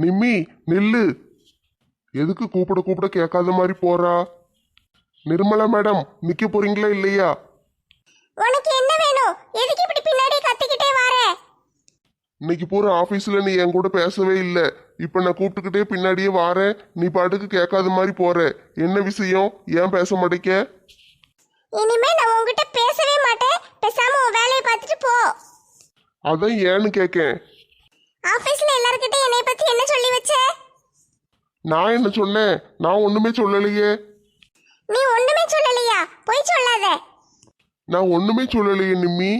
நிம்மி நில்லு. எதுக்கு கூப்பிட கூப்பிட கேட்காத மாதிரி போறா? நிர்மலா மேடம் நிக்க போறீங்களா இல்லையா? உனக்கு என்ன வேணும்? எதுக்கு இப்படி பின்னாடி கத்திக்கிட்டே வர? இன்னைக்கு பூரா ஆபீஸ்ல நீ என் கூட பேசவே இல்லை. இப்ப நான் கூப்பிட்டுக்கிட்டே பின்னாடியே வாரேன், நீ பாட்டுக்கு கேட்காத மாதிரி போற. என்ன விஷயம்? ஏன் பேச மாட்டேக்க? இனிமே நான் உன்கிட்ட பேசவே மாட்டேன். பேசாம உன் வேலையை பார்த்துட்டு போ. அதான் ஏன்னு கேக்கேன். ஆபீஸ்ல எல்லார்கிட்ட என்னை பத்தி என்ன சொல்லி வச்ச? நான் என்ன சொன்னேன்? நான் ஒண்ணுமே சொல்லலையே. நீ ஒண்ணுமே சொல்லலையா? போய் சொல்லாத. நான் ஒண்ணுமே சொல்லலையே நிம்மி.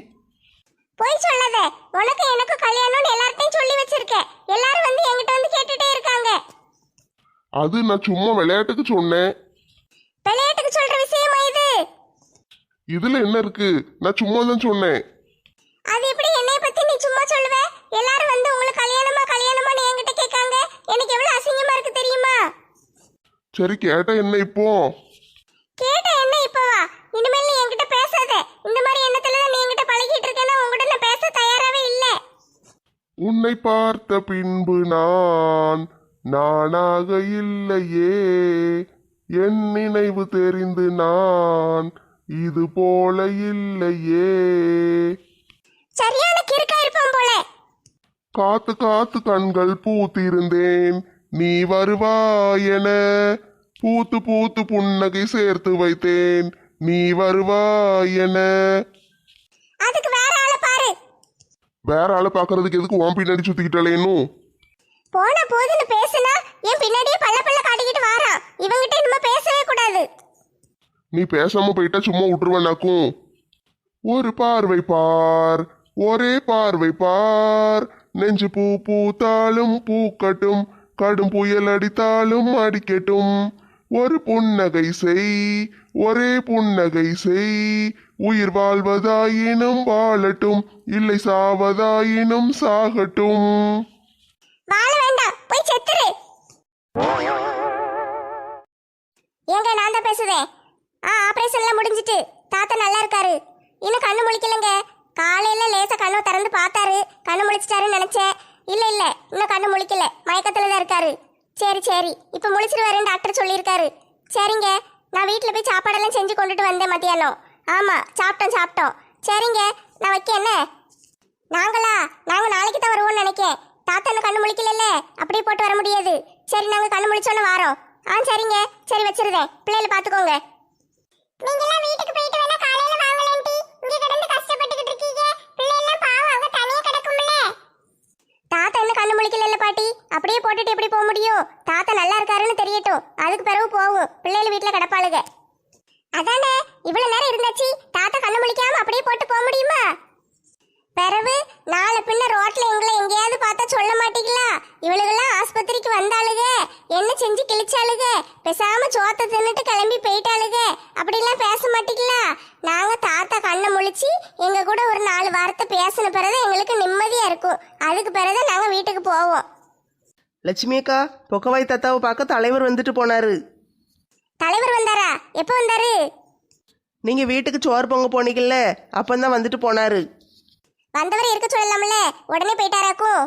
போய் சொல்லாத. உனக்கு எனக்கு கல்யாணம்னு எல்லார்ட்டையும் சொல்லி வச்சிருக்கேன். எல்லாரும் வந்து என்கிட்ட வந்து கேட்டுட்டே இருக்காங்க. அது நான் சும்மா விளையாட்டுக்கு சொன்னேன். விளையாட்டுக்கு சொல்ற விஷயமா இது? இதுல என்ன இருக்கு? நான் சும்மா தான் சொன்னேன். அது எப்படி என்னைய பத்தி நீ சும்மா சொல்லுவ? எல்லாரும் வந்து உங்களுக்கு கல்யாணமா கல்யாணமான்னு என்கிட்ட கேட்காங்க. எனக்கு எவ்வளவு அசிங்கமா இருக்கு தெரியுமா? சரி கேட்டா என்ன இப்போ? கேட்ட என்ன இப்பவா? இனிமேல் நீ என்கிட்ட பேசாத. இந்த மாதிரி எண்ணத்துல தான் நீ என்கிட்ட பழகிட்டு இருக்கேன்னா உன்கிட்ட நான் பேச தயாராவே இல்ல. உன்னை பார்த்த பின்பு நான் நானாக இல்லையே, என் நினைவு தெரிந்து நான் இது போல இல்லையே. சரியான கிறுக்கா இருப்பான் போல. காத்து காத்து கண்கள் பூத்திருந்தேன், நீ வருவாயென. பூத்து பூத்து புன்னகை சேர்த்து வைத்தேன், நீ வருவாயென. அதுக்கு வேற ஆளை பாரு. வேற ஆளை பாக்குறதுக்கு எதுக்கு உன் பின்னாடி சுத்திக்கிட்டாலேன்னு? போன போதுன்னு பேசுனா என் பின்னாடியே பல்ல பல்ல காட்டிக்கிட்டு வாரான். இவங்கிட்ட இனிமே பேசவே கூடாது. நீ பேசாம போயிட்டா சும்மா விட்டுருவேனாக்கும். ஒரு பார்வை பார், ஒரே பார்வை பார், நெஞ்சு பூ பூத்தாலும் பூக்கட்டும், கடும் புயல் அடித்தாலும் அடிக்கட்டும். ஒரு புன்னகை செய், ஒரே புன்னகை செய், உயிர் வாழ்வதாயினும் வாழட்டும், இல்லை சாவதாயினும் சாகட்டும். வாழ வேண்டாம், போய் செத்துரு. ஏங்க நான் தான் பேசுதேன். ஆபரேஷன்லாம் முடிஞ்சிட்டு தாத்தா நல்லா இருக்காரு. இன்னும் கண்ணு முழிக்கலங்க. காலையில லேசா கண்ணு திறந்து பார்த்தாரு, கண்ணு முழிச்சிட்டாருன்னு நினைச்சேன். இல்ல இன்னும் கண்ணு முழிக்கல, மயக்கத்துல தான் இருக்காரு. சரி சரி, இப்ப முழிச்சிருவாருன்னு டாக்டர் சொல்லியிருக்காரு. சரிங்க, நான் வீட்டுல போய் சாப்பாடெல்லாம் செஞ்சு கொண்டுட்டு வந்தேன் மத்தியானம். ஆமா சாப்பிட்டோம். சரிங்க, நான் வைக்க என்ன? நாங்க நாளைக்கு தான் வருவோம்னு நினைக்கேன். தாத்தா இன்னும் கண்ணு முழிக்கல, அப்படியே போட்டு வர முடியாது. சரி நாங்க கண்ணு முழிச்சோன்னு வாரோம். சரிங்க, சரி வச்சிருந்தேன். பிள்ளைகளை பாத்துக்கோங்க. நீங்கலாம் வீட்டுக்கு போயிட்டு வேணா காலையில வாங்கலன்டி. இங்க கிடந்து கஷ்டப்பட்டுக்கிட்டு இருக்கீங்க. பிள்ளைலாம் பாவம் அங்க தனியா கிடக்கும்ல. தாத்தா இன்னும் கண்ணு முழிக்கல பாட்டி. அப்படியே போட்டுட்டு எப்படி போக முடியும்? தாத்தா நல்லா இருக்காருன்னு தெரியட்டும், அதுக்கு பிறகு போகும். பிள்ளைகள் வீட்டுல கிடப்பாளுங்க. அதானே இவ்வளவு நேரம் இருந்தாச்சு. தாத்தா கண்ணு முழிக்காம அப்படியே போட்டு போக முடியுமா? பிறகு நாளை பின்ன ரோட்ல எங்களை எங்கேயாவது பார்த்தா சொல்ல மாட்டீங்களா? இவளுகெல்லாம் ஆஸ்பத்திரிக்கு வந்தாளுக, என்ன செஞ்சு கிழிச்சாளுக, பேசாம சோத்தை தின்னுட்டு கிளம்பி போயிட்டாளுக, அப்படிலாம் பேச மாட்டீங்களா? நாங்க தாத்தா கண்ணை முழிச்சு எங்க கூட ஒரு 4 வார்த்தை பேசின பிறகு எங்களுக்கு நிம்மதியா இருக்கும். அதுக்கு பிறகு நாங்க வீட்டுக்கு போவோம். லட்சுமி அக்கா, பொக்கவாய் தாத்தாவை பார்க்க தலைவர் வந்துட்டு போனாரு. தலைவர் வந்தாரா? எப்போ வந்தாரு? நீங்க வீட்டுக்கு சோறு பொங்க போனீங்கல்ல, அப்பந்தான் வந்துட்டு போனாரு. வந்தவர் இருக்க சொல்லலாம்ல, உடனே போயிட்டாராக்கும்.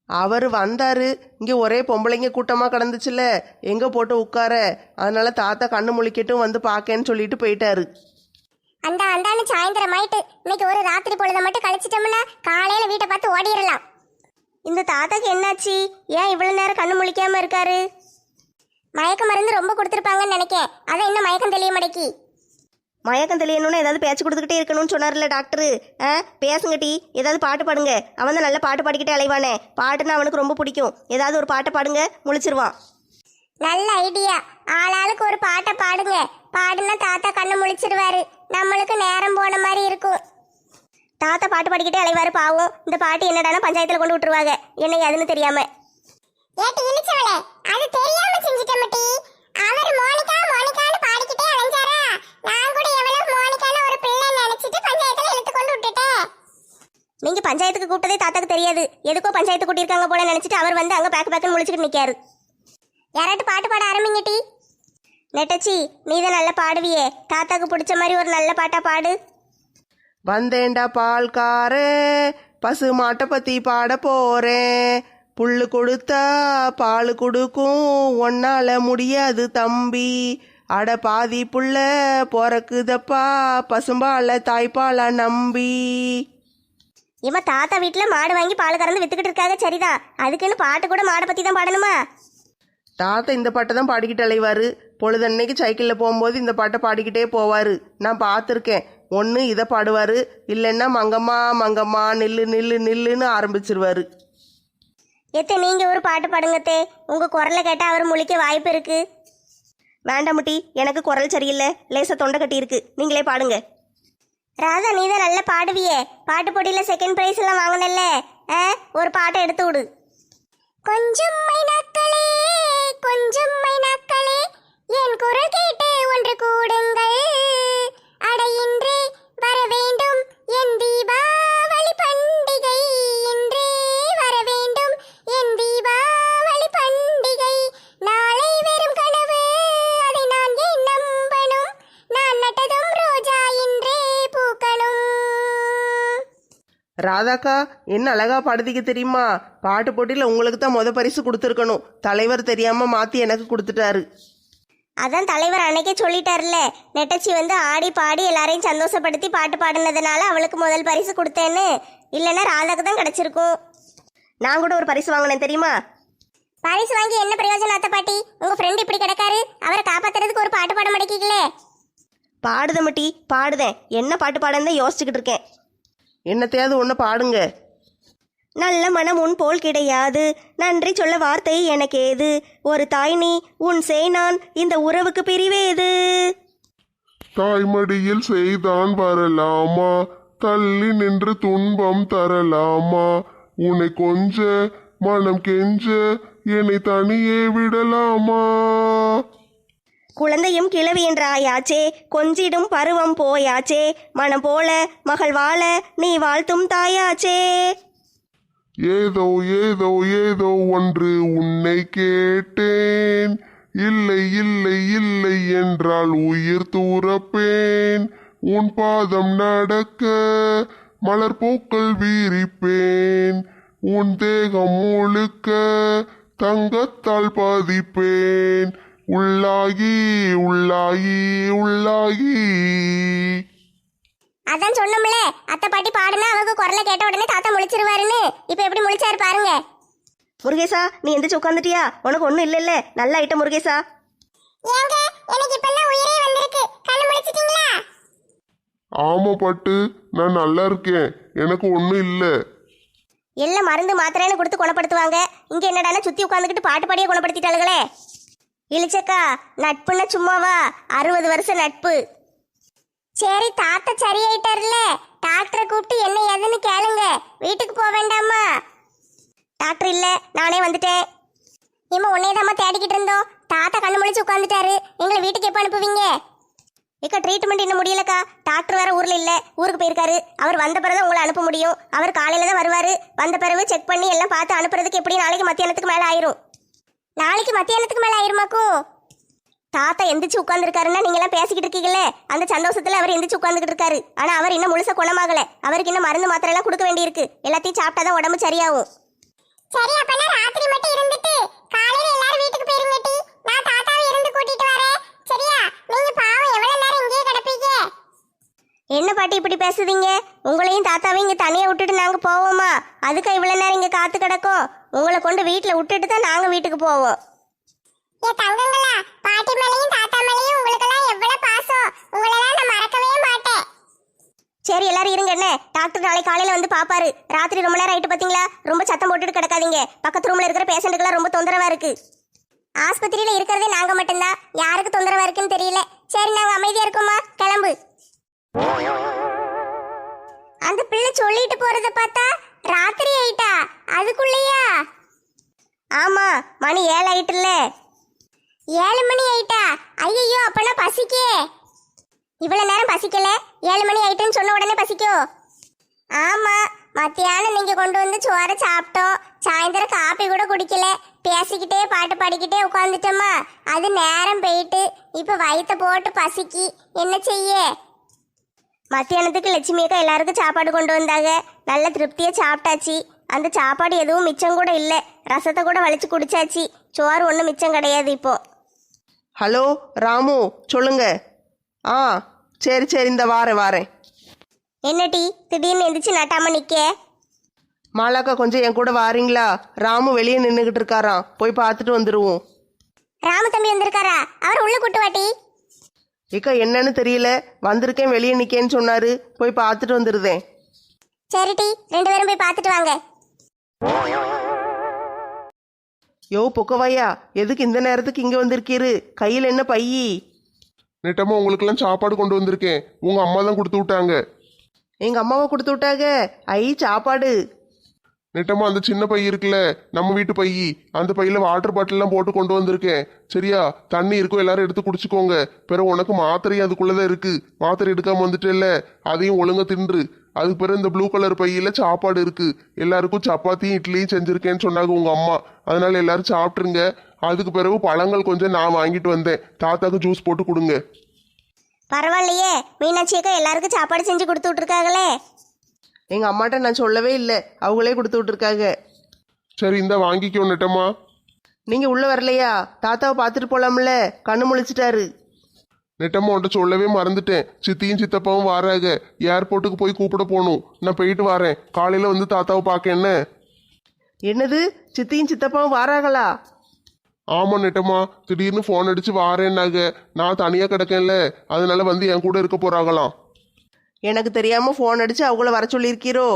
அவர் வந்தாரு, இங்கே ஒரே பொம்பளைங்க கூட்டமாக கிடந்துச்சுல்ல, எங்கே போட்டு உட்கார, அதனால தாத்தா கண்ணு முழிக்கட்டும் வந்து பார்க்கேன்னு சொல்லிட்டு போயிட்டாரு. அந்தான்னு சாயந்தரம் ஆயிட்டு இன்னைக்கு ஒரு ராத்திரி பொழுத மட்டும் கழிச்சிட்டோம்னா காலையில வீட்டை பார்த்து ஓடிடலாம். இந்த தாத்தாக்கு என்னாச்சு? ஏன் இவ்வளவு நேரம் கண்ணு முழிக்காம இருக்காரு? மயக்க மருந்து ரொம்ப கொடுத்துருப்பாங்கன்னு நினைக்கேன். அதான் இன்னும் மயக்கம் தெளிய மாட்டேக்கி. மயக்கம் தெளியணும்னு ஏதாவது பேச்சு கொடுத்துக்கிட்டே இருக்கணும்னு சொன்னார்ல டாக்டரு. பேசுங்க டி, ஏதாவது பாட்டு பாடுங்க. அவன் தான் நல்ல பாட்டு பாடிக்கிட்டே அலைவானே. பாட்டுன்னா அவனுக்கு ரொம்ப பிடிக்கும். ஏதாவது ஒரு பாட்டை பாடுங்க, முழிச்சிருவான். நல்ல ஐடியா. ஆளாளுக்கு ஒரு பாட்டை பாடுங்க. பாடுனா தாத்தா கண்ணு முழிச்சிருவாரு. நம்மளுக்கு நேரம் போன மாதிரி இருக்கும். தாத்தா பாட்டு பாடிக்கிட்டே அலைவாரு பாவம். இந்த பாட்டு என்னடானா பஞ்சாயத்துல கொண்டு விட்டுருவாங்க, என்ன அதுன்னு தெரியாம. ஏட்டி இனிச்சவளே, அது தெரியாம செஞ்சிட்டமட்டி. அவர் மோனிகான்னு பாடிக்கிட்டே அலைஞ்சாரா. நான் கூட எவ்வளவு மோனிகான்னு ஒரு பிள்ளை நினைச்சிட்டு பஞ்சாயத்துல இழுத்து கொண்டு விட்டுட்டேன். நீங்க பஞ்சாயத்துக்கு கூப்பிட்டதே தாத்தாக்கு தெரியாது. எதுக்கோ பஞ்சாயத்து கூட்டியிருக்காங்க போல நினைச்சிட்டு அவர் வந்து அங்க பேக்கு முழிச்சுக்கிட்டு நிக்காரு. யாராட்டு பாட்டு பாட ஆரம்பிங்கட்டி. நெட்டச்சி, நீதான் நல்லா பாடுவியே, தாத்தாக்கு பிடிச்ச மாதிரி ஒரு நல்ல பாட்டா பாடு. வந்தேண்டா பால்காரே, பசு மாட்டை பத்தி பாட போறேன். புல்லு கொடுத்தா பால் கொடுக்கும் ஒன்னால முடியாது தம்பி. அட பாதி புள்ள பிறக்குதப்பா பசும்பால தாய்ப்பால நம்பி. இவன் தாத்தா வீட்டில் மாடு வாங்கி பால் கறந்து வித்துக்கிட்டு இருக்காங்க, சரிதான். அதுக்குன்னு பாட்டு கூட மாடை பற்றி தான் பாடணுமா? தாத்தா இந்த பாட்டை தான் பாடிக்கிட்டு அலைவார். பொழுதன்னைக்கு சைக்கிளில் போகும்போது இந்த பாட்டை பாடிக்கிட்டே போவார். நான் பார்த்துருக்கேன். ஒன்று இதை பாடுவார், இல்லைன்னா மங்கம்மா மங்கம்மா நில்லு நில்லு நில்லுன்னு ஆரம்பிச்சிருவார். எத்தே நீங்கள் ஒரு பாட்டு பாடுங்கத்தே. உங்கள் குரலை கேட்டால் அவர் முழிக்க வாய்ப்பு இருக்கு. வேண்டாம் முட்டி, எனக்கு குரல் சரியில்லை, லேசா தொண்டை கட்டி இருக்கு. நீங்களே பாடுங்க. ராதா, நீ தான் நல்லா பாடுவியே. பாட்டு போட்டியில் செகண்ட் ப்ரைஸ் எல்லாம் வாங்கினல்ல, ஒரு பாட்டை எடுத்து விடு. கொஞ்சம் மைனாக்களே கொஞ்சம் மைனாக்களே என் குரல் கேட்டு ஒன்று கூடுங்கள். அட இன்றே வர வேண்டும் என் தீபாவளி பண்டிகை. இன்றே வர வேண்டும் என் தீபாவளி பண்டிகை. நாளை வெறும் கனவு, அதை நான் ஏன் நம்பணும்? நான் நட்டதும் ரோஜா இன்றே பூக்கணும். ராதாக்கா என்ன அழகா பாடுதிக்க தெரியுமா? பாட்டு போட்டியில் உங்களுக்கு தான் பரிசு கொடுத்துருக்கணும். தலைவர் தெரியாமல் மாற்றி எனக்கு கொடுத்துட்டாரு. அதான் தலைவர் அன்னைக்கே சொல்லிட்டார்ல, நெட்டச்சி வந்து ஆடி பாடி எல்லாரையும் சந்தோஷப்படுத்தி பாட்டு பாடினதுனால அவளுக்கு முதல் பரிசு கொடுத்தேன்னு. இல்லைன்னா ராதாக்கு தான் கிடைச்சிருக்கும். நான் கூட ஒரு பரிசு வாங்கினேன் தெரியுமா? பரிசு வாங்கி என்ன பிரயோஜனம் அத்தை பாட்டி? உங்க ஃப்ரெண்ட் இப்படி கிடக்காரு, அவரை காப்பாத்துறதுக்கு ஒரு பாட்டு பாட மாட்டேங்கீங்களே. பாடுதேன் முட்டி, பாடுதேன். என்ன பாட்டு பாடுன்னு யோசிச்சுக்கிட்டு இருக்கேன். என்னத்தையாவது ஒன்று பாடுங்க. நல்ல மனம் உன் போல் கிடையாது, நன்றி சொல்ல வார்த்தை எனக்கேது, ஒரு தாய் நீ உன் செய் நான், இந்த உறவுக்கு பிரிவேது. தாய்மடியில் செய்தான் வரலாமா, தள்ளி நின்று துன்பம் தரலாமா, உன்னை கொஞ்ச மனம் கெஞ்ச என்னை தனியே விடலாமா. குழந்தையும் கிழவி என்ற ஆயாச்சே, கொஞ்சிடும் பருவம் போயாச்சே, மனம் போல மகள் வாழ நீ வாழ்த்தும் தாயாச்சே. ஏதோ ஏதோ ஏதோ ஒன்று உன்னை கேட்டேன், இல்லை இல்லை இல்லை என்றால் உயிர் தூரப்பேன், உன் பாதம் நடக்க மலர் பூக்கள் வீரிப்பேன், உன் தேகம் முழுக்க தங்கத்தால் பாதிப்பேன், உள்ளாகி உள்ளாகி உள்ளாகி. அதான் சொன்னோம்ல, அத்தை பாட்டி பாடுனா அவங்க குரலை கேட்ட உடனே தாத்தா முழிச்சிருவாருன்னு. இப்ப எப்படி முழிச்சாரு பாருங்க. முருகேசா, நீ எந்திரிச்சு உட்காந்துட்டியா? உனக்கு ஒன்றும் இல்லைல்ல, நல்ல ஐட்டம் முருகேசா. ஏங்க, எனக்கு இப்பதான் உயிரே வந்திருக்கு. கண்ணு முழிச்சிட்டீங்களா? ஆமா பட்டு, நான் நல்லா இருக்கேன், எனக்கு ஒன்றும் இல்லை. எல்லாம் மருந்து மாத்திரைன்னு கொடுத்து குணப்படுத்துவாங்க. இங்க என்னடானா சுத்தி உட்காந்துக்கிட்டு பாட்டு பாடியே குணப்படுத்திட்டாளுகளே. இழிச்சக்கா, நட்புன்னா சும்மாவா? 60 வருஷம் நட்பு. சரி, தாத்தா சரியாயிட்டார்ல, டாக்டரை கூப்பிட்டு என்ன ஏதுன்னு கேளுங்க. வீட்டுக்கு போக வேண்டாமா? டாக்டர் இல்ல, நானே வந்துட்டேன். ஏமா உன்னையதாம்மா தேடிக்கிட்டு இருந்தோம். தாத்தா கண்ணு முழிச்சு உட்காந்துட்டாரு. எங்களை வீட்டுக்கு எப்போ அனுப்புவீங்க? ஏக்கா, ட்ரீட்மெண்ட் இன்னும் முடியலக்கா. டாக்டர் வேற ஊர்ல இல்ல, ஊருக்கு போயிருக்காரு. அவர் வந்த பிறகு உங்களை அனுப்ப முடியும். அவர் காலையில தான் வருவாரு. வந்த பிறகு செக் பண்ணி எல்லாம் பார்த்து அனுப்புறதுக்கு எப்படி நாளைக்கு மத்தியானத்துக்கு மேல ஆயிரும். நாளைக்கு மத்தியானத்துக்கு மேல ஆயிருமாக்கும்? தாத்தா எந்திரிச்சு உட்கார்ந்துருக்காருன்னா நீங்க எல்லாம் பேசிக்கிட்டு இருக்கீங்களே, அந்த சந்தோஷத்துல அவர் எந்திரிச்சு உட்கார்ந்துகிட்டு இருக்காரு. ஆனா அவர் இன்னும் முழுசா குணமாகல. அவருக்கு இன்னும் மருந்து மாத்திரை எல்லாம் கொடுக்க வேண்டியிருக்கு. எல்லாத்தையும் சாப்பிட்டாதான் உடம்பு சரியாகும். சரி, அப்பனா ராத்திரி மட்டும் இருந்துட்டு காலையில எல்லாரும் வீட்டுக்கு போயிருங்க டி. நான் தாத்தாவை இருந்து கூட்டிட்டு வரேன். சரியா? நீங்க பாவம் எவ்வளவு நேரம் இங்கேயே கிடப்பீங்க? என்ன பாட்டி இப்படி பேசுதீங்க? உங்களையும் தாத்தாவையும் இங்க தனியா விட்டுட்டு நாங்க போவோமா? அதுக்கு இவ்வளவு நேரம் இங்க காத்து கிடக்கும். உங்களை கொண்டு வீட்டுல விட்டுட்டு தான் நாங்க வீட்டுக்கு போவோம். ஏ தங்கங்களா, பாட்டி மேலையும் தாத்தா மேலையும் உங்களுக்கெல்லாம் எவ்வளவு பாசம். உங்களெல்லாம் நான் மறக்கவே மாட்டேன். சரி, எல்லாரும் இருங்க. என்ன டாக்டர் நாளை காலையில வந்து பாப்பாரு. ராத்திரி ரொம்ப நேரம் ஆயிட்டு பாத்தீங்களா? ரொம்ப சத்தம் போட்டுட்டு கிடக்காதீங்க. பக்கத்து ரூம்ல இருக்கிற பேஷண்ட்டுக்கெல்லாம் ரொம்ப தொந்தரவா இருக்கு. ஆஸ்பத்திரியில இருக்கிறதே நாங்க மட்டும்தான். யாருக்கு தொந்தரவா இருக்குன்னு தெரியல. சரி, நாங்க அமைதியா இருக்கோமா? கிளம்பு. அந்த பிள்ளை சொல்லிட்டு போறத பார்த்தா ராத்திரி ஆயிட்டா. அதுக்குள்ளேயா? ஆமா, மணி 7 ஆயிட்டுல்ல. 7 மணி ஆயிட்டா? ஐயோ, அப்பனா பசிக்கே. இவ்வளவு நேரம் பசிக்கல, 7 மணி ஆயிட்டுன்னு சொன்ன உடனே பசிக்கோ? ஆமா, மத்தியானம் நீங்க கொண்டு வந்து சோறை சாப்பிட்டோம். சாயந்தரம் காப்பி கூட குடிக்கல. பேசிக்கிட்டே பாட்டு பாடிக்கிட்டே உட்காந்துட்டோமா, அது நேரம் போயிட்டு இப்ப வயிற்ற போட்டு பசிக்கி. என்ன செய்ய? மத்தியானத்துக்கு லட்சுமி அக்கா எல்லாருக்கும் சாப்பாடு கொண்டு வந்தாங்க. நல்ல திருப்தியா சாப்பிட்டாச்சு. அந்த சாப்பாடு எதுவும் மிச்சம் கூட இல்லை. ரசத்தை கூட வலிச்சு குடிச்சாச்சு. சோறு ஒன்றும் மிச்சம் கிடையாது இப்போ. ஹலோ ராமு, சொல்லுங்க. ஆ சரி சரி, இந்த வாரேன். என்ன டீ திடீர்னு எந்திரிச்சு நட்டாம நிக்க? மாலாக்கா கொஞ்சம் என் கூட வாரீங்களா? ராமு வெளியே நின்றுக்கிட்டு இருக்காராம், போய் பார்த்துட்டு வந்துடுவோம். ராமு தம்பி வந்திருக்காரா? அவர் உள்ள கூட்டு வாட்டி. இக்கா என்னன்னு தெரியல, வந்திருக்கேன் வெளியே நிற்கேன்னு சொன்னாரு, போய் பார்த்துட்டு வந்துடுதேன். சரி டீ, 2 பேரும் போய் பார்த்துட்டு வாங்க. யோ பொக்கவாயா, எதுக்கு இந்த நேரத்துக்கு இங்கே வந்திருக்கீரு? கையில் என்ன பையி? நெட்டம்மா உங்களுக்கெல்லாம் சாப்பாடு கொண்டு வந்திருக்கேன். உங்க அம்மா தான் கொடுத்து விட்டாங்க. எங்கள் அம்மாவை கொடுத்து விட்டாங்க. ஐ சாப்பாடு. நெட்டம்மா அந்த சின்ன பை இருக்குல்ல, நம்ம வீட்டு பை, அந்த பையில வாட்டர் பாட்டில்லாம் போட்டு கொண்டு வந்திருக்கேன். சரியா? தண்ணி இருக்கும், எல்லாரும் எடுத்து குடிச்சுக்கோங்க. பிறகு உனக்கு மாத்திரையும் அதுக்குள்ளதான் இருக்கு. மாத்திரை எடுக்காம வந்துட்டேல்ல, அதையும் ஒழுங்கா தின்று. அதுக்கு பிறகு இந்த ப்ளூ கலர் பையில சாப்பாடு இருக்கு. எல்லாருக்கும் சப்பாத்தியும் இட்லியும் செஞ்சிருக்கேன்னு சொன்னாங்க உங்க அம்மா. அதனால எல்லாரும் சாப்பிட்டுருங்க. அதுக்கு பிறகு பழங்கள் கொஞ்சம் நான் வாங்கிட்டு வந்தேன். தாத்தாக்கு ஜூஸ் போட்டு கொடுங்க. பரவாயில்லையே, மீனாட்சி அக்கா எல்லாருக்கும் சாப்பாடு செஞ்சு கொடுத்து விட்டுருக்காங்களே. எங்கள் அம்மாட்ட நான் சொல்லவே இல்லை, அவங்களே கொடுத்து விட்டுருக்காங்க. சரி, இந்த வாங்கிக்கோ நெட்டம்மா. நீங்கள் உள்ளே வரலையா? தாத்தாவை பார்த்துட்டு போகலாம்ல, கண்ணு முழிச்சிட்டாரு. நெட்டம்மா உன்ட்ட சொல்லவே மறந்துட்டேன். சித்தியும் சித்தப்பாவும் வாராங்க. ஏர்போர்ட்டுக்கு போய் கூப்பிட போகணும். நான் போயிட்டு வரேன். காலையில் வந்து தாத்தாவை பார்க்க என்ன? என்னது, சித்தியும் சித்தப்பாவும் வாராங்களா? ஆமா நெட்டம்மா, திடீர்னு ஃபோன் அடிச்சு வாரேன்னாங்க. நான் தனியாக கிடக்கேன்ல, அதனால வந்து என் கூட இருக்க போறாங்களாம். எனக்கு தெரியாமல் ஃபோன் அடித்து அவங்கள வர சொல்லியிருக்கீரோ?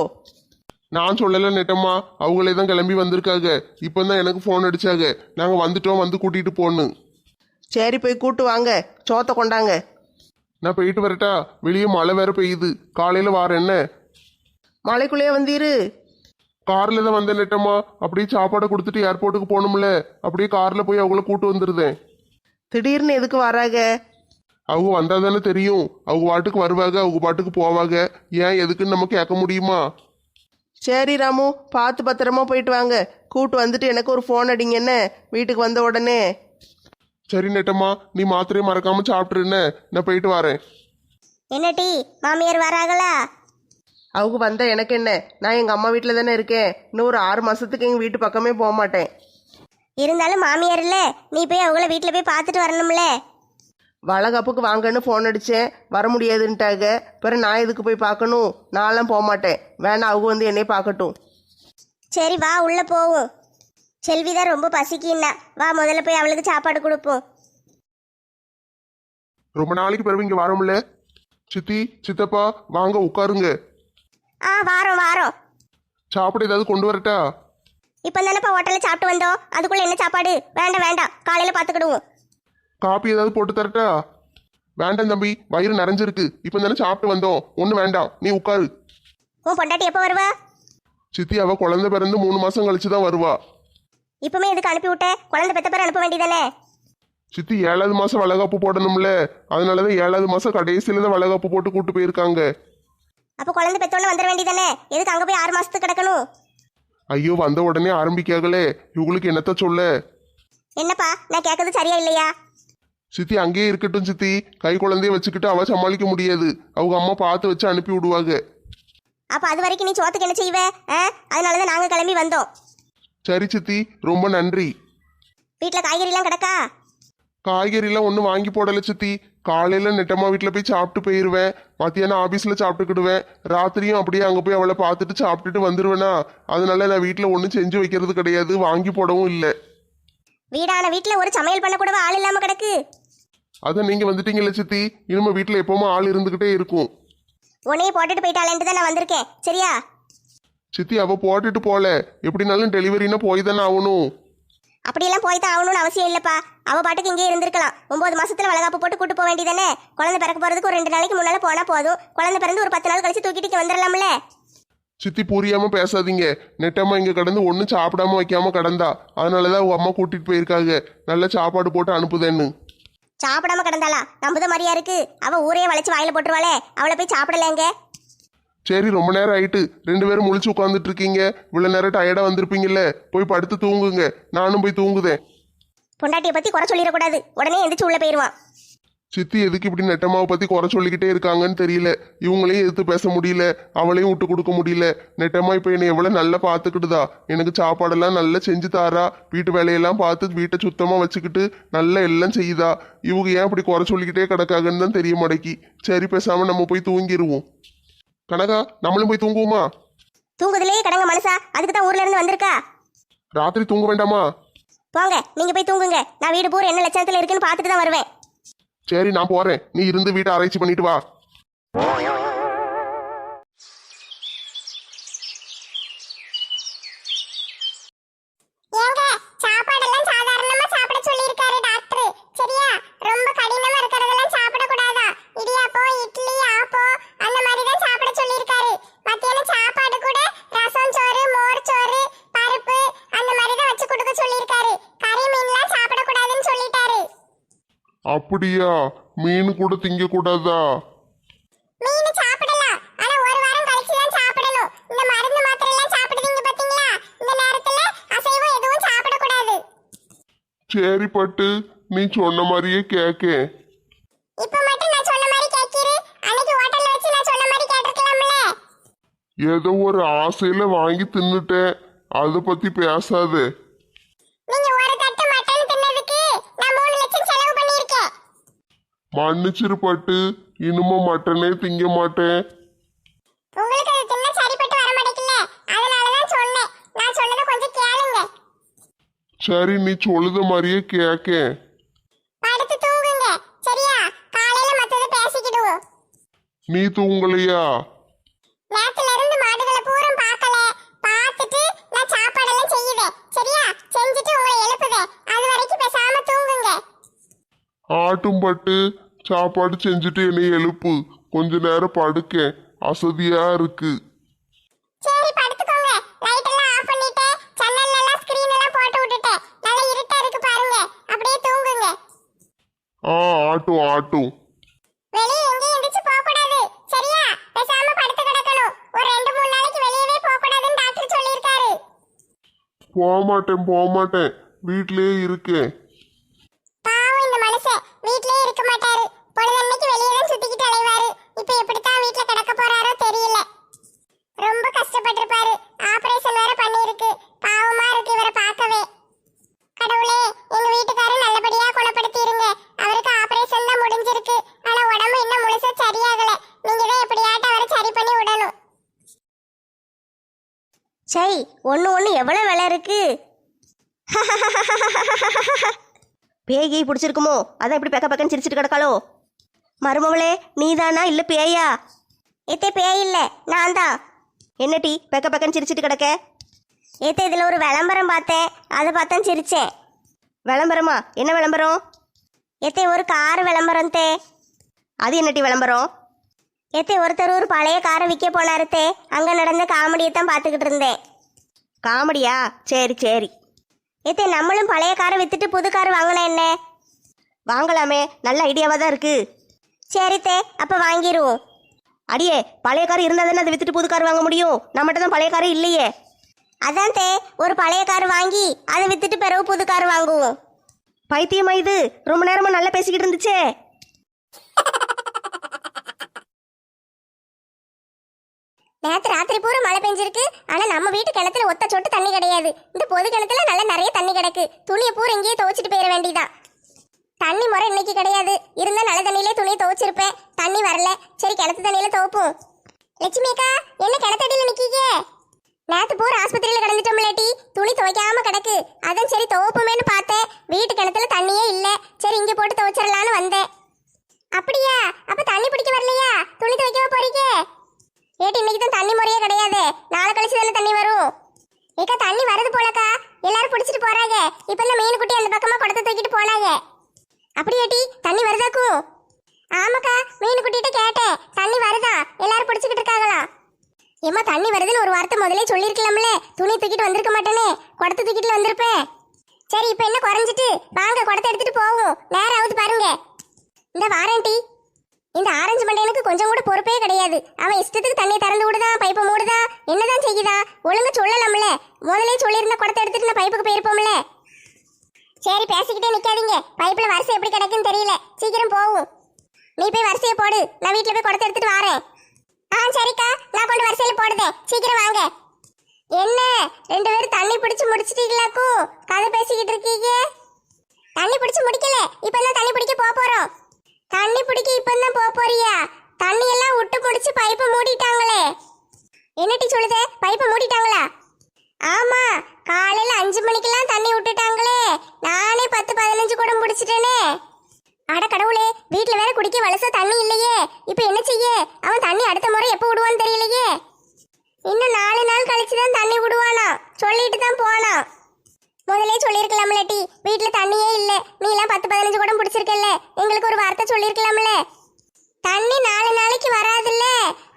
நான் சொல்லலை நெட்டம்மா, அவங்களே தான் கிளம்பி வந்திருக்காங்க. இப்போ தான் எனக்கு ஃபோன் அடிச்சாங்க. நாங்கள் வந்துட்டோம், வந்து கூட்டிகிட்டு போகணும். சரி போய் கூட்டு வாங்க, சோத்தை கொண்டாங்க. நான் போயிட்டு வரட்டா? வெளியே மழை வேற பெய்யுது. காலையில் வாரேன் என்ன? மலைக்குள்ளேயே வந்தீரு? காரில் தான் வந்தேன் நெட்டம்மா. அப்படியே சாப்பாடை கொடுத்துட்டு ஏர்போர்ட்டுக்கு போகணும்ல, அப்படியே காரில் போய் அவங்கள கூட்டு வந்துருந்தேன். திடீர்னு எதுக்கு வராங்க? அவங்க வந்தா தானே தெரியும். அவங்க பாட்டுக்கு வருவாங்க, அவங்க பாட்டுக்கு போவாங்க. ஏன் எதுக்குன்னு நம்ம கேட்க முடியுமா? சரி ராமு, பார்த்து பத்திரமா போயிட்டு வாங்க. கூட்டு வந்துட்டு எனக்கு ஒரு ஃபோன் அடிங்க என்ன, வீட்டுக்கு வந்த உடனே. சரி நெட்டம்மா, நீ மாத்திரையை மறக்காம சாப்பிட்டுருன்னு. நான் போயிட்டு வரேன். என்ன டீ, மாமியார் வராங்களா? அவங்க வந்தால் எனக்கு என்ன, நான் எங்கள் அம்மா வீட்டில் தானே இருக்கேன். இன்னும் ஒரு 6 மாதத்துக்கு எங்கள் வீட்டு பக்கமே போக மாட்டேன். இருந்தாலும் மாமியார் இல்ல, நீ போய் அவங்கள வீட்டில் போய் பார்த்துட்டு வரணும்ல. வளகாப்புக்கு வாங்கன்னு ஃபோன் அடித்தேன், வர முடியாதுன்ட்டாங்க. பிறகு நான் எதுக்கு போய் பார்க்கணும்? நான்லாம் போக மாட்டேன். வேணா அவங்க வந்து என்னைய பார்க்கட்டும். சரி வா, உள்ள போவோம். செல்விதான் ரொம்ப பசிக்கின்னா, வா முதல்ல போய் அவளுக்கு சாப்பாடு கொடுப்போம். ரொம்ப நாளைக்கு பிறகு இங்கே வரோம்ல. சித்தி சித்தப்பா வாங்க உட்காருங்க. வாரோம் வாரோம். சாப்பிட ஏதாவது கொண்டு வரட்டா? இப்போ தானேப்பா ஹோட்டலில் சாப்பிட்டு வந்தோம், அதுக்குள்ள என்ன சாப்பாடு? வேண்டாம் வேண்டாம், காலையில் பார்த்துக்கிடுவோம். காப்பி ஏதாவது போட்டு தரட்டா? வேண்டாம் தம்பி, வயிறு நிறைஞ்சிருக்கு. இப்போ தானே சாப்பிட்டு வந்தோம், ஒன்றும் வேண்டாம், நீ உட்காரு. உன் பொண்டாட்டி எப்போ வருவா? சித்தி அவ குழந்தை பிறந்து 3 மாசம் கழிச்சு தான் வருவா. இப்பவுமே எதுக்கு அனுப்பி விட்ட? குழந்தை பெத்த பேர் அனுப்ப வேண்டியதானே? சித்தி 7வது மாசம் வளகாப்பு போடணும்ல, அதனாலதான் 7வது மாசம் கடைசியில தான் வளகாப்பு போட்டு கூட்டு போயிருக்காங்க. அப்போ குழந்தை பெத்தோன்னு வந்துட வேண்டியதானே? எதுக்கு அங்கே போய் 6 மாசத்துக்கு கிடக்கணும்? ஐயோ, வந்த உடனே ஆரம்பிக்காங்களே, இவங்களுக்கு என்னத்த சொல்ல? என்னப்பா, நான் கேட்கறது சரியா இல்லையா? சித்தி அங்கேயே இருக்கட்டும் சித்தி. கை குழந்தைய வச்சுக்கிட்டு அவ சமாளிக்க முடியாது. அவங்க அம்மா பார்த்து வச்சு அனுப்பி விடுவாங்க. அப்போ அது வரைக்கும் நீ சோத்துக்கு என்ன செய்வ? அதனாலதான் நாங்கள் கிளம்பி வந்தோம். சரி சித்தி, ரொம்ப நன்றி. வீட்டில் காய்கறிலாம் கிடக்கா? காய்கறிலாம் ஒன்றும் வாங்கி போடலை சித்தி. காலையில் நெட்டம்மா வீட்டில் போய் சாப்பிட்டு போயிடுவேன். மத்தியானம் ஆஃபீஸில் சாப்பிட்டுக்கிடுவேன். ராத்திரியும் அப்படியே அங்கே போய் அவளை பார்த்துட்டு சாப்பிட்டுட்டு வந்துடுவேனா. அதனால நான் வீட்டில் ஒன்றும் செஞ்சு வைக்கிறது கிடையாது, வாங்கி போடவும் இல்லை. வீடான வீட்டில் ஒரு சமையல் பண்ண கூட ஆள் இல்லாமல் கிடக்கு. அதான் நீங்கள் வந்துட்டீங்கல்ல சித்தி, இனிமே வீட்டில் எப்போவுமே ஆள் இருந்துக்கிட்டே இருக்கும். உன்னையே போட்டுட்டு போயிட்டாலேன்ட்டு தான் நான் வந்திருக்கேன். சரியா? சித்தி அவள் போட்டுட்டு போகல, எப்படினாலும் டெலிவரினா போய் தானே ஆகணும். அப்படியெல்லாம் போய் தான் ஆகணும்னு அவசியம் இல்லைப்பா. அவள் பாட்டுக்கு இங்கே இருந்திருக்கலாம். 9 மாசத்துல வளகாப்பு போட்டு கூட்டு போக வேண்டியதானே? குழந்தை பிறக்க போகிறதுக்கு ஒரு 2 நாளைக்கு முன்னால் போனால் போதும். குழந்தை பிறந்து ஒரு 10 நாள் கழிச்சு தூக்கிட்டு வந்துடலாம்ல. சித்தி புரியாம பேசாதீங்க. நெட்டம்மா இங்க கடந்து ஒன்றும் சாப்பிடாம வைக்காம கடந்தா, அதனாலதான் உங்க அம்மா கூட்டிட்டு போயிருக்காங்க. நல்ல சாப்பாடு போட்டு அனுப்புதேன்னு. சாப்பிடாம கிடந்தாளா? நம்புத மாதிரியா இருக்கு. அவ ஊரையே வளைச்சு வாயில போட்டுருவாளே, அவளை போய் சாப்பிடலங்க. சரி, ரொம்ப நேரம் ஆயிட்டு. 2 பேரும் முழிச்சு உட்காந்துட்டு இருக்கீங்க. இவ்வளவு நேரம் டயர்டா வந்திருப்பீங்கல்ல, போய் படுத்து தூங்குங்க. நானும் போய் தூங்குதேன். பொண்டாட்டியை பத்தி குறை சொல்லிடக்கூடாது, உடனே எந்திரிச்சு உள்ள போயிருவான். சித்தி எதுக்கு இப்படி நெட்டம்மாவை பத்தி குறை சொல்லிக்கிட்டே இருக்காங்கன்னு தெரியல. இவங்களையும் எதிர்த்து பேச முடியல, அவளையும் விட்டு கொடுக்க முடியல. நெட்டம்மா இப்ப என்னை எவ்வளவு நல்லா பாத்துக்கிட்டுதா, எனக்கு சாப்பாடெல்லாம் நல்லா செஞ்சு தாரா, வீட்டு வேலையெல்லாம் பார்த்து வீட்டை சுத்தமா வச்சுக்கிட்டு நல்லா எல்லாம் செய்யுதா. இவங்க ஏன் இப்படி குறை சொல்லிக்கிட்டே கிடக்காங்கன்னு தான் தெரிய மாட்டேக்கி. சரி பேசாம நம்ம போய் தூங்கிடுவோம். கனகா, நம்மளும் போய் தூங்குவோமா? தூங்குதுலயே கடங்க மனசா, அதுக்கு தான் ஊர்ல இருந்து வந்திருக்கா. ராத்திரி தூங்க வேண்டாமா? போங்க, நீங்க போய் தூங்குங்க. நான் வீடு பூரா என்ன லட்சணத்துல இருக்குன்னு பார்த்துட்டு தான் வருவேன். சரி நான் போறேன், நீ இருந்து வீட்டை ஆராய்ச்சி பண்ணிட்டு வா. ஏங்க, சாப்பாடெல்லாம் சாதாரணமா சாப்பிட சொல்லிருக்காரு டாக்டர். சரியா? ரொம்ப கடினமா இருக்கறதெல்லாம் சாப்பிட கூடாதா. இடியாப்பம், இட்லி, ஆப்போ அந்த மாதிரி தான் சாப்பிட சொல்லிருக்காரு. மத்தியானம் சாப்பாடு கூட ரசம் சோறு, மோர் சோறு, பருப்பு அந்த மாதிரி தான் வச்சு கொடுக்க சொல்லிருக்காரு. கறி மீன்லாம் சாப்பிட கூடாதுன்னு சொல்லிட்டாரு. அப்படியா? மீன் கூட திங்க கூடாதா? மீன் சாப்பிடலாம், ஆனா ஒரு வாரம் கழிச்சு தான் சாப்பிடணும். இந்த மருந்து மாத்திரை எல்லாம் சாப்பிடுவீங்க பாத்தீங்களா, இந்த நேரத்துல அசைவம் எதுவும் சாப்பிட கூடாது. சரி பட்டு, நீ சொன்ன மாதிரியே கேக்கேன். இப்ப மட்டும் நான் சொன்ன மாதிரி கேட்கிறீ, அன்னைக்கு ஹோட்டல்ல வச்சு நான் சொன்ன மாதிரி கேட்டிருக்கலாம்ல. ஏதோ ஒரு ஆசையில வாங்கி தின்னுட்டேன், அதை பத்தி பேசாது. நீங்க ஒரு தட்டு மட்டன் தின்னதுக்கு நான் 3 லட்சம் செலவு பண்ணிருக்கேன். மன்னிச்சிரு பட்டு, இனிமே மட்டனே திங்க மாட்டேன். உங்களுக்கு அது தின்ன சரிப்பட்டு வர மாட்டேங்கல, அதனால தான் சொன்னேன். நான் சொன்னதை கொஞ்சம் கேளுங்க. சரி நீ சொல்லுத மாதிரியே கேக்கேன். படுத்து தூங்குங்க. சரியா? காலையில மத்தத பேசிக்கிடுவோம். நீ தூங்கலையா? நேத்துல இருந்து மாடுகளை பூரா பார்க்கல, பார்த்துட்டு நான் சாப்பாடெல்லாம் செய்யுவேன். சரியா? செஞ்சுட்டு உங்களை எழுப்புவேன். அது வரைக்கும் பேசாம தூங்குங்க. ஆட்டும் பட்டு, சாப்பாடு செஞ்சுட்டு என்னை எழுப்பு, கொஞ்ச நேரம் படுக்கேன், அசதியா இருக்கு. சரி படுத்துக்கோங்க. லைட் எல்லாம் ஆஃப் பண்ணிட்டு ஜன்னல்ல எல்லாம் ஸ்கிரீன் எல்லாம் போட்டு விட்டுட்டேன். நல்லா இருட்டா இருக்கு பாருங்க. அப்படியே தூங்குங்க. ஆட்டும் ஆட்டும். வெளிய எங்கேயும் எந்திரிச்சு போக கூடாது. சரியா? பேசாம படுத்து கிடக்கணும். ஒரு 2-3 நாளைக்கு வெளியவே போக கூடாதுன்னு டாக்டர் சொல்லிருக்காரு. போக மாட்டேன், வீட்லயே இருக்கேன். பாவம் இந்த மனுஷன் வீட்லயே இருக்க மாட்டாரு. பொழுதன்னைக்கு வெளியே தான் சுத்திக்கிட்டு அலைவாரு. இப்ப எப்படித்தான் வீட்ல கிடக்க போறாரோ தெரியல. ரொம்ப கஷ்டப்பட்டிருப்பாரு. ஆபரேஷன் வேற பண்ணிருக்கு. பாவமா இருக்கு இவரை பார்க்கவே. கடவுளே, எங்க வீட்டுக்காரர் நல்லபடியா குணப்படுத்திடுங்க. அவருக்கு ஆபரேஷன் தான் முடிஞ்சிருக்கு, ஆனா உடம்பு இன்னும் முழுசா சரியாகல. நீங்க தான் எப்படியாட்டும் அவரை சரி பண்ணி விடணும். சரி, ஒண்ணு எவ்வளவு விலை இருக்கு? பேயை பிடிச்சிருக்குமோ, அதான் இப்படி பெக்க பெக்கன்னு சிரிச்சிட்டு கிடக்காளோ. மருமவளே, நீதானா இல்ல பேயா? ஏத்தே பேய் இல்ல, நான் தான். என்ன டீ பெக்க பெக்கன்னு சிரிச்சிட்டு கிடக்க? ஏத்தே இதுல ஒரு விளம்பரம் பார்த்தேன், அதை பார்த்தேன் சிரிச்சேன். விளம்பரமா? என்ன விளம்பரம்? ஏத்தே ஒரு கார் விளம்பரம் தே. அது என்ன டீ விளம்பரம்? ஏத்தே ஒருத்தர் ஒரு பழைய காரை விற்க போனாரு தே. அங்க நடந்த காமெடியை தான் பார்த்துக்கிட்டு இருந்தேன். காமெடியா? சரி சரி. ஏத்தே நம்மளும் பழைய காரை வித்துட்டு புது கார் வாங்கினா என்ன? வாங்கலாமே, நல்ல ஐடியாவா தான் இருக்கு. சரி தே, அப்ப வாங்கிடுவோம். அடியே, பழைய கார் இருந்தா தானே அதை வித்துட்டு புது கார் வாங்க முடியும். நம்மகிட்ட தான் பழைய காரே இல்லையே. அதான் தே, ஒரு பழைய கார் வாங்கி அதை வித்துட்டு பிறகு புது கார் வாங்குவோம். பைத்தியமா இது? ரொம்ப நேரமா நல்லா பேசிக்கிட்டு இருந்துச்சே. நேத்து ராத்திரி பூரா மழை பெஞ்சிருக்கு, ஆனா நம்ம வீட்டு கிணத்துல ஒத்த சொட்டு தண்ணி கிடையாது. இந்த பொது கிணத்துல நல்லா நிறைய தண்ணி கிடக்கு. துணியை பூரா இங்கேயே துவைச்சிட்டு போயிட வேண்டியதான். தண்ணி முறை இன்னைக்கு கிடையாது. இருந்தா நல்ல தண்ணியிலே துணியை துவைச்சிருப்பேன். தண்ணி வரல, சரி கிணத்து தண்ணியில துவைப்போம். லட்சுமி அக்கா, என்ன கிணத்தடியில நிக்கீங்க? நேத்து பூரா ஆஸ்பத்திரியில கிடந்துட்டோம்லாட்டி, துணி துவைக்காம கிடக்கு. அதான் சரி துவைப்போமேன்னு பார்த்தேன். வீட்டு கிணத்துல தண்ணியே இல்ல, சரி இங்க போட்டு துவைச்சிடலான்னு வந்தேன். அப்படியா? அப்ப தண்ணி பிடிக்க வரலையா? துணி துவைக்காம போறீங்க? ஏட்டி, இன்னைக்கு தான் தண்ணி முறையே கிடையாது. நாளை கழிச்சு தானே தண்ணி வரும். ஏக்கா, தண்ணி வருது போலக்கா. எல்லாரும் பிடிச்சிட்டு போறாங்க. இப்ப இந்த மீன் குட்டி அந்த பக்கமா குடத்தை தூக்கிட்டு போனாங்க. அப்படியாட்டி, தண்ணி வருதாக்கும்? ஆமாக்கா, மீன் குட்டிகிட்ட கேட்டேன். தண்ணி வருதா, எல்லாரும் பிடிச்சிக்கிட்டு இருக்காங்களா? ஏமா, தண்ணி வருதுன்னு ஒரு வார்த்தை முதலே சொல்லிருக்கலாம்ல. துணி தூக்கிட்டு வந்திருக்க மாட்டேனே, குடத்தை தூக்கிட்டு வந்திருப்பேன். சரி, இப்ப என்ன குறைஞ்சிட்டு வாங்க, குடத்தை எடுத்துட்டு போவோம். நேரம் ஆகுது பாருங்க. இந்த வாரண்டி, இந்த ஆரஞ்சு மண்டையனுக்கு கொஞ்சம் கூட பொறுப்பே கிடையாது. அவன் இஷ்டத்துக்கு தண்ணி திறந்து விடுதான், பைப்பை மூடுதான், என்னதான் செய்யுதா? ஒழுங்கா சொல்லலாம்ல. முதலே சொல்லியிருந்த குடத்தை எடுத்துட்டு நான் பைப்புக்கு போயிருப்போம்ல. சரி, பேசிக்கிட்டே நிக்காதீங்க. பைப்புல வரிசை எப்படி கிடக்குன்னு தெரியல. சீக்கிரம் போவோம். நீ போய் வரிசையை போடு, நான் வீட்டுல போய் குடத்தை எடுத்துட்டு வரேன். சரிக்கா, நான் கொண்டு வரிசையில போடுதேன், சீக்கிரம் வாங்க. என்ன 2 பேரும் தண்ணி பிடிச்சு முடிச்சிட்டீங்களாக்கும்? கதை பேசிக்கிட்டு இருக்கீங்க. தண்ணி பிடிச்சு முடிக்கல, இப்பதான் தண்ணி பிடிக்க போறோம். தண்ணி பிடிக்க இப்பதான் போறியா? தண்ணி எல்லாம் விட்டு முடிச்சு பைப்பை மூடிட்டாங்களே. என்னட்டி சொல்லுதே, பைப்பை மூடிட்டாங்களா? ஆமா, காலையில 5 மணிக்கெல்லாம் தண்ணி விட்டுட்டாங்களே. நானே 10-15 குடம் பிடிச்சிட்டேனே. அட கடவுளே, வீட்டுல வேற குடிக்க வலச தண்ணி இல்லையே. இப்ப என்ன செய்ய? அவன் தண்ணி அடுத்த முறை எப்ப விடுவான்னு தெரியலையே. இன்னும் 4 நாள் கழிச்சுதான் தண்ணி விடுவானா, சொல்லிட்டு தான் போனா. முதலே சொல்லிருக்கலாம்ல டி, வீட்டுல தண்ணியே இல்ல, நீ எல்லாம் 10-15 குடம் பிடிச்சிருக்கல, எங்களுக்கு ஒரு வார்த்தை சொல்லிருக்கலாம்ல. தண்ணி 4 நாளைக்கு வராதுல்ல,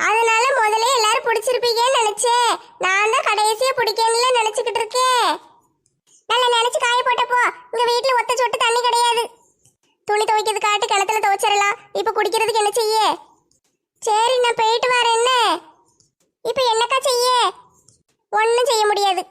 அதனால முதலே எல்லாரும் பிடிச்சிருப்பீங்கன்னு நினைச்சேன். நான் தான் கடைசியா பிடிக்கணும்ல நினைச்சுக்கிட்டு இருக்கேன். நல்லா நினைச்சு காய போட்டப்போ உங்க வீட்டுல ஒத்த சொட்டு தண்ணி கிடையாது. துணி துவைக்கிறது காட்டி கிணத்துல துவைச்சிடலாம், இப்ப குடிக்கிறதுக்கு என்ன செய்ய? சரி, நான் போயிட்டு வரேன். என்ன இப்ப என்னக்கா செய்ய? ஒன்னும் செய்ய முடியாது.